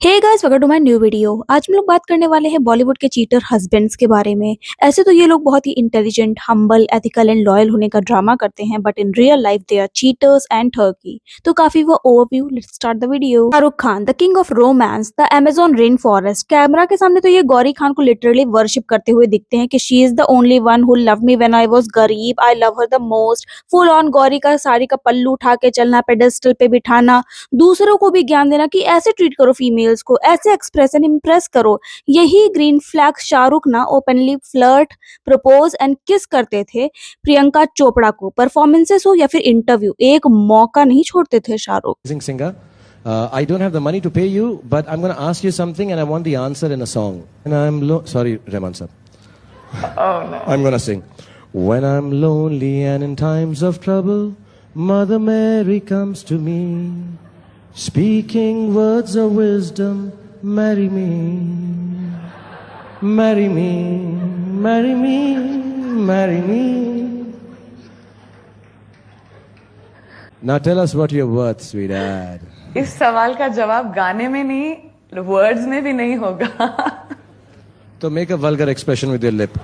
Hey guys, welcome to my new video. आज हम लोग बात करने वाले हैं बॉलीवुड के चीटर हस्बैंड्स के बारे में। ऐसे तो ये लोग बहुत ही intelligent, humble, ethical and loyal होने का ड्रामा करते हैं, but in real life they are cheaters and ठगी। तो काफी वो overview, let's start the video. Shahrukh Khan, the king of romance, the Amazon rain forest. Camera के सामने तो ये गौरी खान को लिटरली वर्शिप करते हुए दिखते हैं कि she is the only one who love me when I was गरीब, I love her the most. Full on Gauri का साड़ी का पल्लू उठा के चलना, पेडेस्टल पे बिठाना, दूसरों को भी ज्ञान देना कि ऐसे ट्रीट करो फीमेल्स को, ऐसे एक्सप्रेशन इम्प्रेस करो। यही ग्रीन फ्लैग शाहरुख ना ओपनली फ्लर्ट, प्रपोज एंड किस करते थे प्रियंका चोपड़ा को। परफॉर्मेंसेस हो या फिर इंटरव्यू, एक मौका नहीं छोड़ते थे Shahrukh. Singer. I don't have the money to pay you, but I'm going to ask you something and I want the answer in a song. And sorry, Rahman sir. Oh no. I'm going to sing. When I'm lonely and in times of trouble, Mother Mary comes to me, speaking words of wisdom, marry me, marry me, marry me, marry me. Now tell us what you're worth, sweetheart. इस सवाल का जवाब गाने में नहीं, words में भी नहीं होगा। So make a vulgar expression with your lip.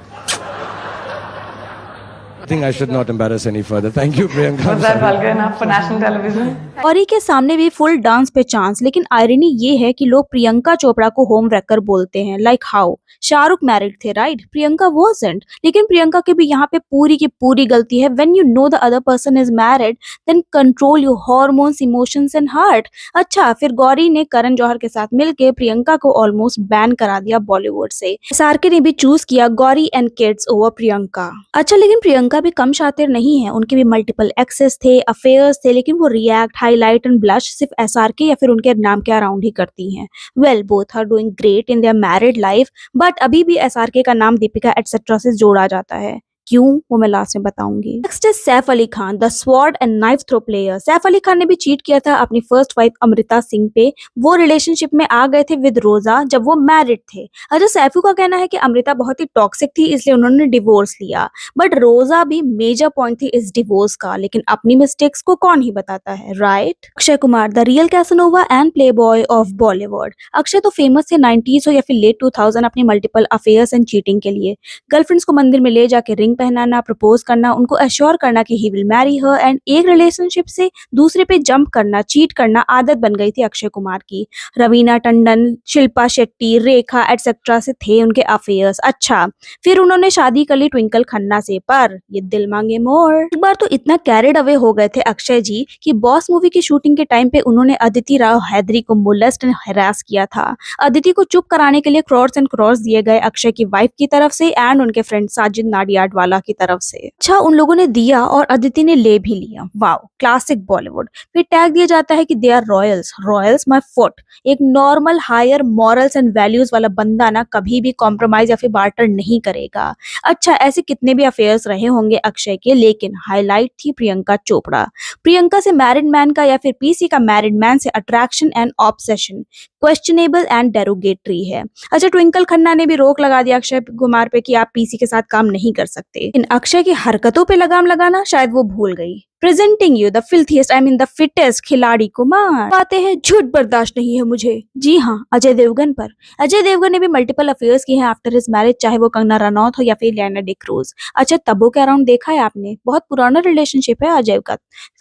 I think I should not embarrass any further. Thank you, Priyanka. Was that vulgar enough for national television? Gauri के सामने भी फुल डांस पे चांस, लेकिन आयरनी ये है कि लोग प्रियंका चोपड़ा को होम wrecker बोलते हैं। Like how? शाहरुख मैरिड थे, राइट? प्रियंका wasn't। लेकिन प्रियंका की भी यहाँ पे पूरी की पूरी गलती है। When you know the other person is married, then control your hormones, emotions and heart। अच्छा, फिर गौरी ने करण जौहर के साथ मिलके प्रियंका को ऑलमोस्ट बैन करा दिया बॉलीवुड से। एसआरके ने भी चूज किया Gauri and kids over Priyanka. अच्छा, लेकिन प्रियंका भी कम शातिर नहीं है। उनके भी मल्टीपल एक्सेस थे, अफेयर्स थे, लेकिन वो रिएक्ट, हाईलाइट एंड ब्लश सिर्फ एसआरके या फिर उनके नाम के अराउंड ही करती हैं। Well, both are doing great in their married life, but अभी भी एसआरके का नाम दीपिका एटसेट्रा से जोड़ा जाता है। क्यों, वो मैं लास्ट में बताऊंगी। Next is Saif Ali Khan, the sword and knife throw player. Saif Ali Khan ने भी चीट किया था अपनी फर्स्ट वाइफ अमृता सिंह पे। वो रिलेशनशिप में आ गए थे विद रोजा जब वो मैरिड थे। अच्छा, सैफू का कहना है कि अमृता बहुत ही टॉक्सिक थी, इसलिए उन्होंने डिवोर्स लिया, बट रोजा भी मेजर पॉइंट थी इस डिवोर्स का। लेकिन अपनी मिस्टेक्स को कौन ही बताता है, right? Akshay Kumar, the real Casanova and play boy of Bollywood. Akshay तो फेमस थे 90s हो या फिर लेट 2000 अपनी मल्टीपल अफेयर्स एंड चीटिंग के लिए। गर्लफ्रेंड्स को मंदिर में ले जाके रिंग पहनाना, प्रपोज करना, उनको एश्योर करना कि he will marry her, and एक रिलेशनशिप से दूसरे पे जंप करना, चीट करना आदत बन गई थी अक्षय कुमार की। रवीना टंडन, शिल्पा शेट्टी, रेखा एटसेट्रा से थे उनके अफेयर्स। अच्छा, फिर उन्होंने शादी कर ली ट्विंकल खन्ना से, पर ये दिल मांगे मोर। एक बार तो इतना कैरिड अवे हो गए थे अक्षय जी कि बॉस मूवी की शूटिंग के टाइम पे उन्होंने अदिति राव हैदरी को मोलेस्ट एंड हरास किया था। अदिति को चुप कराने के लिए क्रॉर्स एंड क्रॉर्स दिए गए अक्षय की वाइफ की तरफ से एंड उनके फ्रेंड साजिद नाडियाडवाला की तरफ से। अच्छा, उन लोगों ने दिया और अदिति ने ले भी लिया। Wow, classic Bollywood. फिर टैग दिया जाता है कि they are royals, royals my foot. एक normal higher morals and values वाला बंदा ना कभी भी कॉम्प्रोमाइज या फिर बार्टर नहीं करेगा। अच्छा, ऐसे कितने भी अफेयर्स रहे होंगे अक्षय के, लेकिन हाईलाइट थी प्रियंका चोपड़ा। प्रियंका से मैरिड मैन का या फिर पीसी का मैरिड मैन से attraction and obsession questionable and derogatory है। अच्छा, ट्विंकल खन्ना ने भी रोक लगा दिया अक्षय कुमार पे कि आप पीसी के साथ काम नहीं कर सकते। इन अक्षय की हरकतों पे लगाम लगाना शायद वो भूल गई। Presenting you the filthiest, I mean the fittest Khiladi Kumar. बातें हैं झूठ बर्दाश्त नहीं है मुझे। जी हाँ, अजय देवगन पर। अजय देवगन ने भी मल्टीपल अफेयर्स किए हैं आफ्टर हिज मैरिज, चाहे वो कंगना रनौत हो या फिर लियाना डिक्रूज। अच्छा, तब्बू के अराउंड देखा है आपने? बहुत पुराना रिलेशनशिप है अजय का।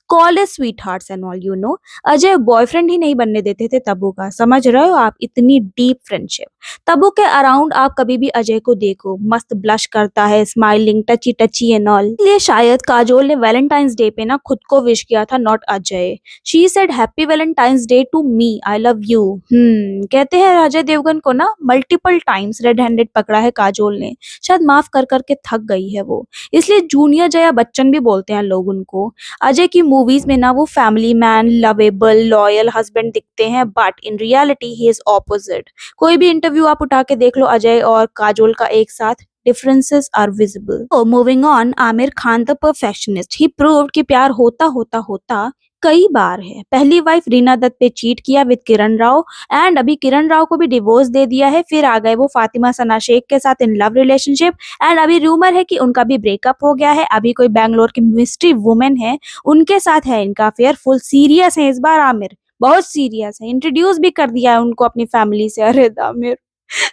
College sweethearts and all, you know. Ajay boyfriend ही नहीं बनने देते थे तब्बू का, समझ रहे हो आप? इतनी डीप फ्रेंडशिप। तब्बू के अराउंड आप कभी भी अजय को देखो, मस्त ब्लश करता है, स्माइलिंग, टची टची एंड ऑल। इसलिए शायद काजोल ने वैलेंटाइंस डे पे ना खुद को विश किया था, not Ajay. She said happy Valentine's day to me, I love you. कहते हैं अजय देवगन को ना मल्टीपल टाइम्स रेड हैंडेड पकड़ा है काजोल ने, शायद माफ कर करके थक गई है वो, इसलिए जूनियर जया बच्चन भी बोलते हैं लोग उनको। अजय की मूवीज में ना वो family man, lovable, loyal husband दिखते हैं, but in reality he is opposite. कोई भी इंटरव्यू आप उठा के देख लो अजय और काजोल का एक साथ, differences are visible. So moving on, Aamir Khan the perfectionist. He proved कि प्यार होता होता होता कई बार है। पहली वाइफ रीना दत्त पे चीट किया विद किरण राव, एंड अभी किरण राव को भी डिवोर्स दे दिया है। फिर आ गए वो फातिमा सना शेख के साथ इन लव रिलेशनशिप, एंड अभी रूमर है कि उनका भी ब्रेकअप हो गया है। अभी कोई बैंगलोर की मिस्ट्री वुमेन है, उनके साथ है इनका अफेयर। फुल सीरियस है इस बार आमिर, बहुत सीरियस है, इंट्रोड्यूस भी कर दिया है उनको अपनी फैमिली से। अरे दामिर,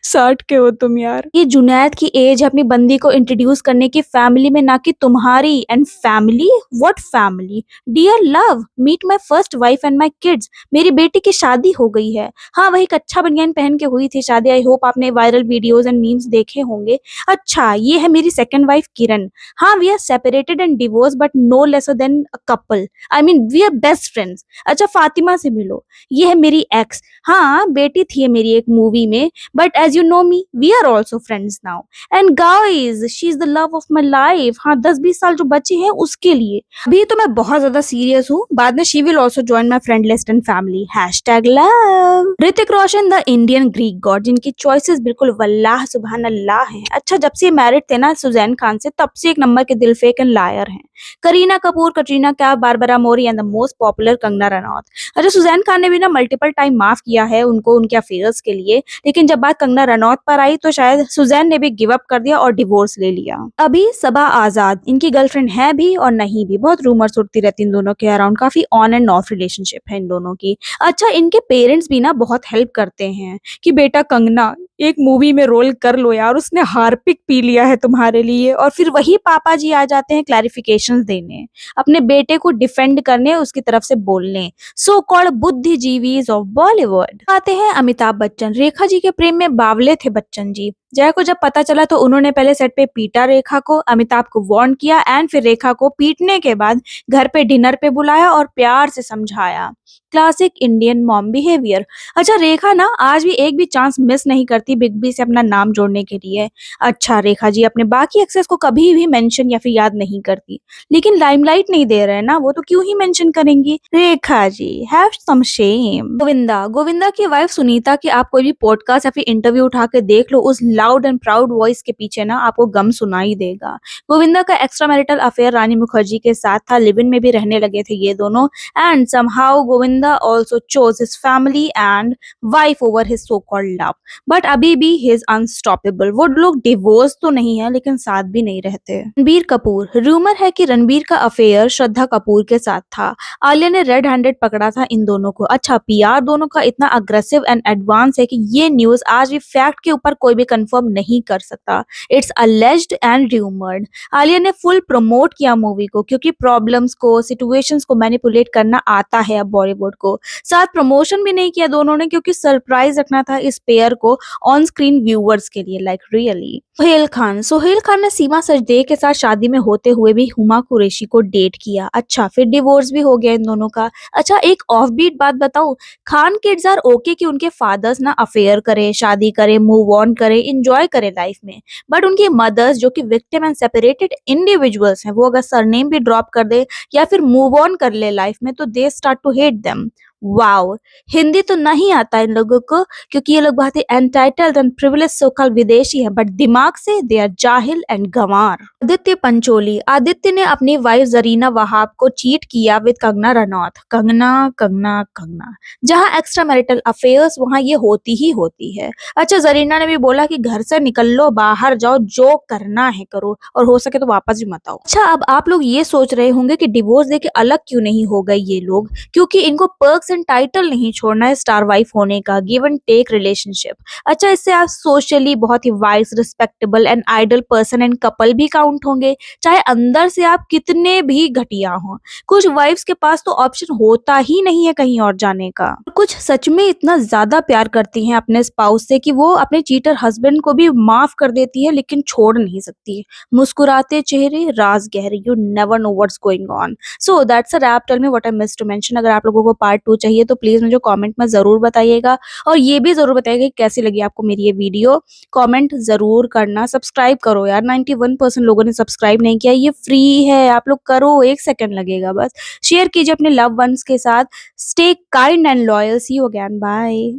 60 के हो तुम यार। ये जुनैद की एज है अपनी बंदी को इंट्रोड्यूस करने की फैमिली में, ना कि तुम्हारी। And family, what family? Dear love, meet my first wife and my kids. मेरी बेटी की शादी हो गई है। हाँ, वही कच्चा बनियान पहन के हुई थी शादी। आई होप आपने वायरल वीडियोस एंड मीम्स देखे होंगे। अच्छा, ये है मेरी सेकंड वाइफ किरण। हाँ, we are separated and divorce but no lesser than a couple. I mean we are best friends. अच्छा, फातिमा से मिलो। ये है मेरी एक्स। हाँ, बेटी थी मेरी एक मूवी में, but as you know me, we are also friends now. And guys, she is the love of my life. हाँ, 10-20 साल जो बचे हैं उसके लिए। अभी तो मैं बहुत ज्यादा सीरियस हूँ, बाद में she will also join my friend list and family. Hashtag love. Hrithik Roshan the Indian Greek God, जिनकी चॉइसेस बिल्कुल वल्लाह सुबहान अल्लाह हैं। अच्छा, जब से मैरिड थे ना सुजैन खान से, तब से एक नंबर के दिल फेक एंड लायर हैं। Kareena Kapoor, Katrina Kaif, Barbara mori and the most popular Kangana Ranaut. अच्छा, सुजैन खान ने भी ना मल्टीपल टाइम माफ किया है उनको उनके अफेयर्स के लिए, लेकिन जब बात कंगना रनौत पर आई तो शायद सुजैन ने भी गिव अप कर दिया और डिवोर्स ले लिया। अभी सबा आजाद इनकी गर्लफ्रेंड है भी और नहीं भी, बहुत रूमर्स उड़ती रहती इन दोनों के अराउंड, काफी ऑन एंड ऑफ रिलेशनशिप है इन दोनों की। अच्छा, इनके पेरेंट्स भी ना बहुत हेल्प करते हैं कि बेटा कंगना एक मूवी में रोल कर लो यार, उसने हार्पिक पी लिया है तुम्हारे लिए। और फिर वही पापा जी आ जाते हैं क्लैरिफिकेशंस देने, अपने बेटे को डिफेंड करने, उसकी तरफ से बोलने। सो कॉल्ड बुद्धिजीवीज ऑफ बॉलीवुड। आते हैं अमिताभ बच्चन। रेखा जी के प्रेम में बावले थे बच्चन जी। जय को जब पता चला तो उन्होंने पहले सेट पे पीटा रेखा को, अमिताभ को वार्न किया एंड फिर रेखा को पीटने के बाद घर पे डिनर पे बुलाया और प्यार से समझाया। Classic Indian mom behaviour. अच्छा, रेखा ना आज भी एक भी चांस मिस नहीं करती बिग बी से अपना नाम जोड़ने के लिए। अच्छा, रेखा जी अपने बाकी एक्सेस को कभी भी मेंशन या फिर याद नहीं करती, लेकिन लाइमलाइट नहीं दे रहे हैं ना वो, तो क्यों ही मेंशन करेंगी। Rekha ji have some shame. Govinda, Govinda की वाइफ सुनीता की आप कोई भी पॉडकास्ट या फिर इंटरव्यू उठा के देख लो, उस लाउड एंड प्राउड वॉइस के पीछे ना आपको गम सुनाई देगा। गोविंदा का एक्स्ट्रा मैरिटल अफेयर रानी मुखर्जी के साथ था, लिव इन में भी रहने लगे थे ये दोनों। And somehow Govinda also chose his family and wife over his so called love, but अभी भी ही इज अनस्टॉपेबल। वो लोग डिवोर्स तो नहीं है लेकिन साथ भी नहीं रहते। रणबीर कपूर, रूमर है कि रणबीर का अफेयर श्रद्धा कपूर के साथ था। आलिया ने रेड हैंडेड पकड़ा था इन दोनों को। अच्छा, पीआर दोनों का इतना अग्रेसिव एंड एडवांस है कि ये न्यूज आज भी फैक्ट के ऊपर कोई भी कंफर्म नहीं कर सकता। It's alleged and rumoured. Alia ने फुल प्रमोट किया मूवी को, क्योंकि प्रॉब्लम्स को, सिचुएशंस को मैनिपुलेट करना आता है अब बॉलीवुड को। साथ प्रमोशन भी नहीं किया दोनों ने, क्योंकि सरप्राइज रखना था इस पेयर को ऑन स्क्रीन व्यूअर्स के लिए, लाइक रियली। सोहेल खान ने सीमा सजदे के साथ शादी में होते हुए भी हुमा कुरैशी को डेट किया। अच्छा, फिर डिवोर्स भी हो गया इन दोनों का। अच्छा, एक ऑफ बीट बात बताऊं, खान किड्स आर ओके कि उनके फादर्स ना अफेयर करे, शादी करे, मूव ऑन करे, इंजॉय करे लाइफ में, बट उनकी मदर्स जो कि विक्टिम एंड सेपरेटेड इंडिविजुअल्स हैं, वो अगर सरनेम भी ड्रॉप कर दे या फिर मूव ऑन कर ले लाइफ में, तो they start to hate them. Wow, Hindi तो नहीं आता इन लोगों को, क्योंकि ये लोग बहुत ही एंटाइटल्ड एंड प्रिविलेज सोकल विदेशी है, बट दिमाग से दे आर जाहिल एंड गंवार। आदित्य पंचोली, आदित्य ने अपनी वाइफ जरीना वहाब को चीट किया विद कंगना रनौत। कंगना कंगना कंगना, जहां एक्स्ट्रा मैरिटल अफेयर्स वहां ये होती ही होती है। अच्छा, जरीना ने भी बोला कि घर से निकल लो, बाहर जाओ, जो करना है करो, और हो सके तो वापस भी मत आओ। अच्छा, अब आप लोग ये सोच रहे होंगे कि डिवोर्स देके अलग क्यों नहीं हो गए ये लोग, क्योंकि इनको पर्क्स एंड टाइटल नहीं छोड़ना है स्टार वाइफ होने का, गिव एंड टेक रिलेशनशिप। अच्छा, इससे आप सोशली बहुत ही wise, respectable and idol person and couple भी काउंट होंगे, चाहे अंदर से आप कितने भी घटिया हो। कुछ वाइफ्स के पास तो ऑप्शन होता ही नहीं है कहीं और जाने का। कुछ सच में इतना ज्यादा प्यार करती हैं अपने स्पाउस से कि वो अपने चीटर हस्बैंड को भी माफ कर देती है, लेकिन छोड़ नहीं सकती। मुस्कुराते चेहरे, राज गहरे, you never know what's going on. So that's a wrap. Tell me what I miss to mention. अगर आप लोगों को पार्ट 2 चाहिए तो प्लीज मुझे कमेंट में जरूर बताइएगा, और ये भी जरूर बताइएगा कि कैसी लगी आपको मेरी ये वीडियो। कमेंट जरूर करना, सब्सक्राइब करो यार, 91% लोगों ने सब्सक्राइब नहीं किया, ये फ्री है, आप लोग करो, 1 सेकंड लगेगा बस। शेयर कीजिए अपने लव वंस के साथ। Stay kind and loyal. See you again, bye.